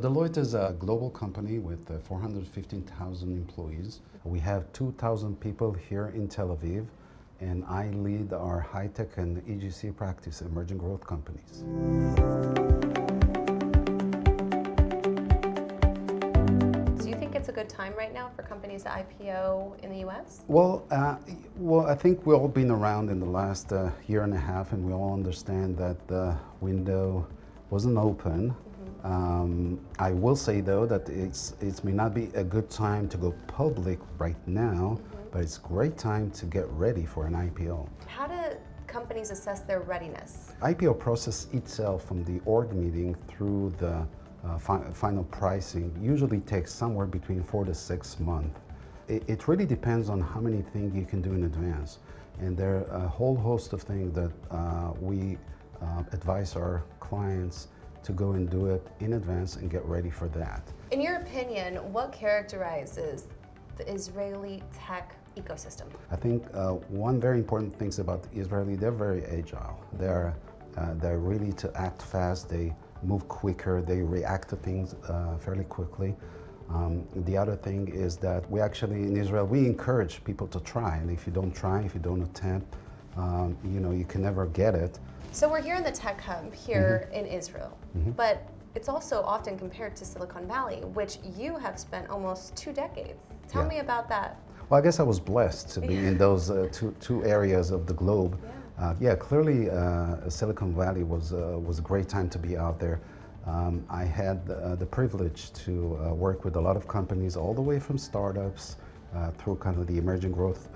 Deloitte is a global company with 415,000 employees. We have 2,000 people here in Tel Aviv, and I lead our high-tech and EGC practice, emerging growth companies. It's a good time right now for companies to IPO in the U.S.? Well, I think we've all been around in the last year and a half, and we all understand that the window wasn't open. I will say, though, that it may not be a good time to go public right now, but it's a great time to get ready for an IPO. How do companies assess their readiness? IPO process itself, from the org meeting through the final pricing, usually takes somewhere between 4 to 6 months. It really depends on how many things you can do in advance. And there are a whole host of things that we advise our clients to go and do it in advance and get ready for that. In your opinion, what characterizes the Israeli tech ecosystem? I think one very important thing about the Israeli, they're very agile. They're really to act fast. They move quicker, they react to things fairly quickly. The other thing is that we actually, in Israel, we encourage people to try, and if you don't try, if you don't attempt, you can never get it. So we're here in the tech hub here in Israel, but it's also often compared to Silicon Valley, which you have spent almost 2 decades. Tell me about that. Well, I guess I was blessed to be in those two areas of the globe. Clearly Silicon Valley was a great time to be out there. I had the privilege to work with a lot of companies all the way from startups through kind of the emerging growth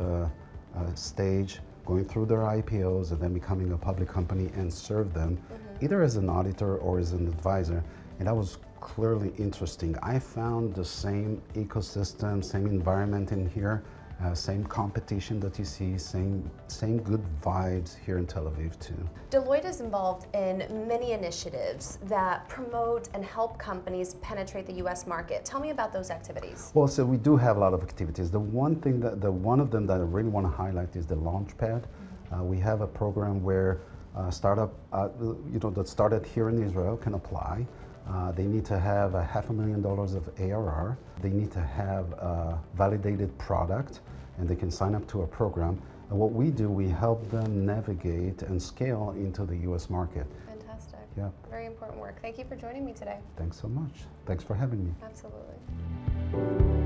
stage, going through their IPOs and then becoming a public company and serve them either as an auditor or as an advisor. And that was clearly interesting. I found the same ecosystem, same environment in here, same competition that you see, same good vibes here in Tel Aviv too. Deloitte is involved in many initiatives that promote and help companies penetrate the U.S. market. Tell me about those activities. Well, so we do have a lot of activities. One of them that I really want to highlight is the Launchpad. We have a program where startup, that started here in Israel can apply. They need to have $500,000 of ARR. They need to have a validated product, and they can sign up to a program. And what we do, we help them navigate and scale into the U.S. market. Fantastic. Yeah. Very important work. Thank you for joining me today. Thanks so much. Thanks for having me. Absolutely.